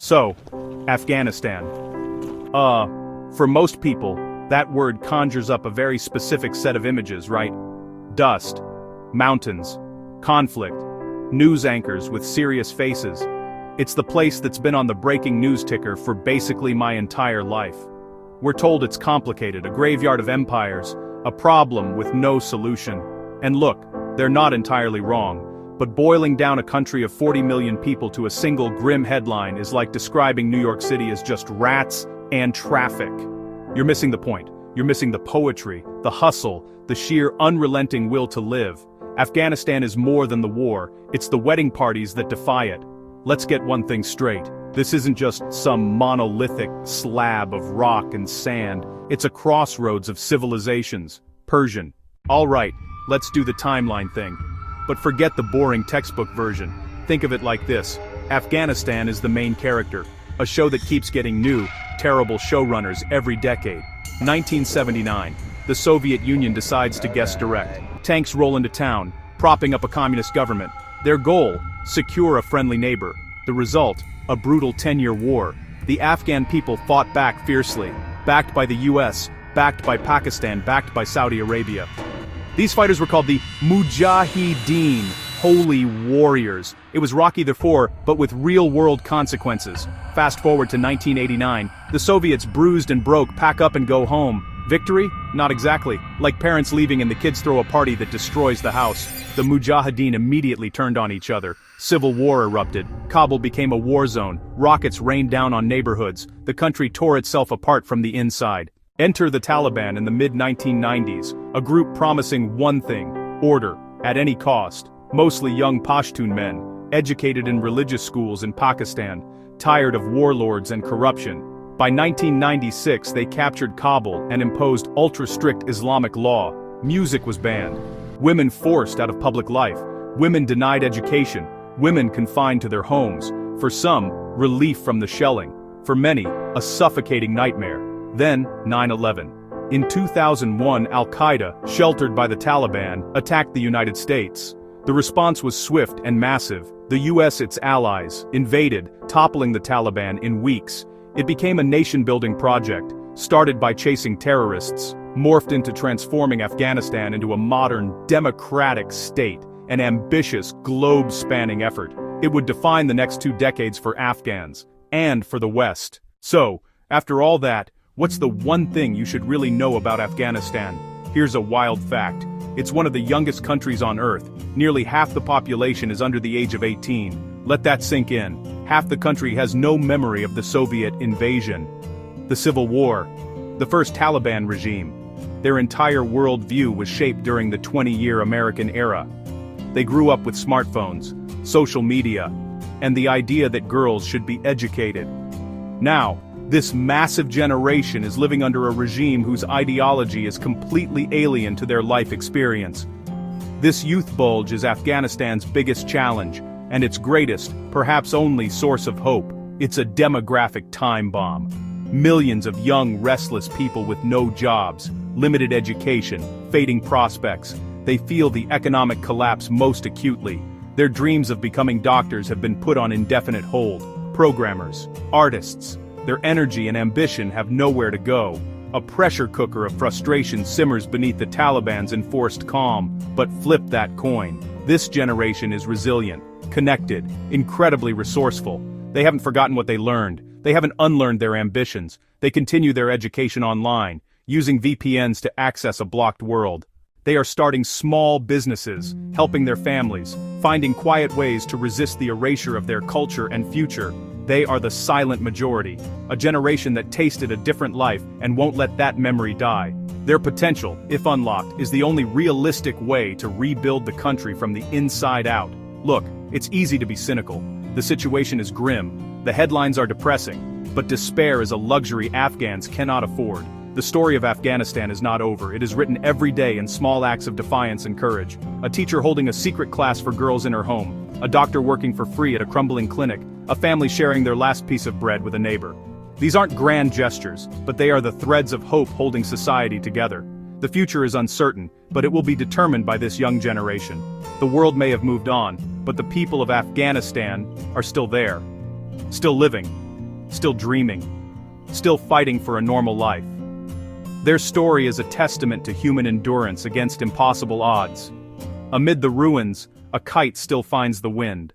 So, Afghanistan. For most people, that word conjures up a very specific set of images, right? Dust, mountains, conflict, news anchors with serious faces. It's the place that's been on the breaking news ticker for basically my entire life. We're told it's complicated, a graveyard of empires, a problem with no solution. And look, they're not entirely wrong. But boiling down a country of 40 million people to a single grim headline is like describing New York City as just rats and traffic. You're missing the point. You're missing the poetry, the hustle, the sheer unrelenting will to live. Afghanistan is more than the war, it's the wedding parties that defy it. Let's get one thing straight. This isn't just some monolithic slab of rock and sand, it's a crossroads of civilizations. Persian. All right, let's do the timeline thing. But forget the boring textbook version. Think of it like this. Afghanistan is the main character. A show that keeps getting new, terrible showrunners every decade. 1979. The Soviet Union decides to guest direct. Tanks roll into town, propping up a communist government. Their goal? Secure a friendly neighbor. The result? A brutal 10-year war. The Afghan people fought back fiercely. Backed by the US, backed by Pakistan, backed by Saudi Arabia. These fighters were called the Mujahideen, holy warriors. It was Rocky IV, but with real-world consequences. Fast forward to 1989, the Soviets, bruised and broke, pack up and go home. Victory? Not exactly. Like parents leaving and the kids throw a party that destroys the house. The Mujahideen immediately turned on each other. Civil war erupted. Kabul became a war zone. Rockets rained down on neighborhoods. The country tore itself apart from the inside. Enter the Taliban in the mid-1990s, a group promising one thing: order, at any cost. Mostly young Pashtun men, educated in religious schools in Pakistan, tired of warlords and corruption. By 1996 they captured Kabul and imposed ultra-strict Islamic law. Music was banned. Women forced out of public life. Women denied education. Women confined to their homes. For some, relief from the shelling. For many, a suffocating nightmare. Then, 9/11. In 2001, Al-Qaeda, sheltered by the Taliban, attacked the United States. The response was swift and massive. The US, its allies, invaded, toppling the Taliban in weeks. It became a nation-building project, started by chasing terrorists, morphed into transforming Afghanistan into a modern, democratic state, an ambitious, globe-spanning effort. It would define the next 2 decades for Afghans, and for the West. So, after all that, what's the one thing you should really know about Afghanistan? Here's a wild fact. It's one of the youngest countries on Earth. Nearly half the population is under the age of 18. Let that sink in. Half the country has no memory of the Soviet invasion. The Civil War. The first Taliban regime. Their entire worldview was shaped during the 20-year American era. They grew up with smartphones, social media, and the idea that girls should be educated. Now, this massive generation is living under a regime whose ideology is completely alien to their life experience. This youth bulge is Afghanistan's biggest challenge, and its greatest, perhaps only source of hope. It's a demographic time bomb. Millions of young, restless people with no jobs, limited education, fading prospects. They feel the economic collapse most acutely. Their dreams of becoming doctors have been put on indefinite hold. Programmers, artists, their energy and ambition have nowhere to go. A pressure cooker of frustration simmers beneath the Taliban's enforced calm, but flip that coin. This generation is resilient, connected, incredibly resourceful. They haven't forgotten what they learned. They haven't unlearned their ambitions. They continue their education online, using VPNs to access a blocked world. They are starting small businesses, helping their families, finding quiet ways to resist the erasure of their culture and future. They are the silent majority, a generation that tasted a different life and won't let that memory die. Their potential, if unlocked, is the only realistic way to rebuild the country from the inside out. Look, it's easy to be cynical. The situation is grim, the headlines are depressing, but despair is a luxury Afghans cannot afford. The story of Afghanistan is not over. It is written every day in small acts of defiance and courage. A teacher holding a secret class for girls in her home, a doctor working for free at a crumbling clinic, a family sharing their last piece of bread with a neighbor. These aren't grand gestures, but they are the threads of hope holding society together. The future is uncertain, but it will be determined by this young generation. The world may have moved on, but the people of Afghanistan are still there. Still living. still dreaming, still fighting for a normal life. Their story is a testament to human endurance against impossible odds. Amid the ruins, a kite still finds the wind.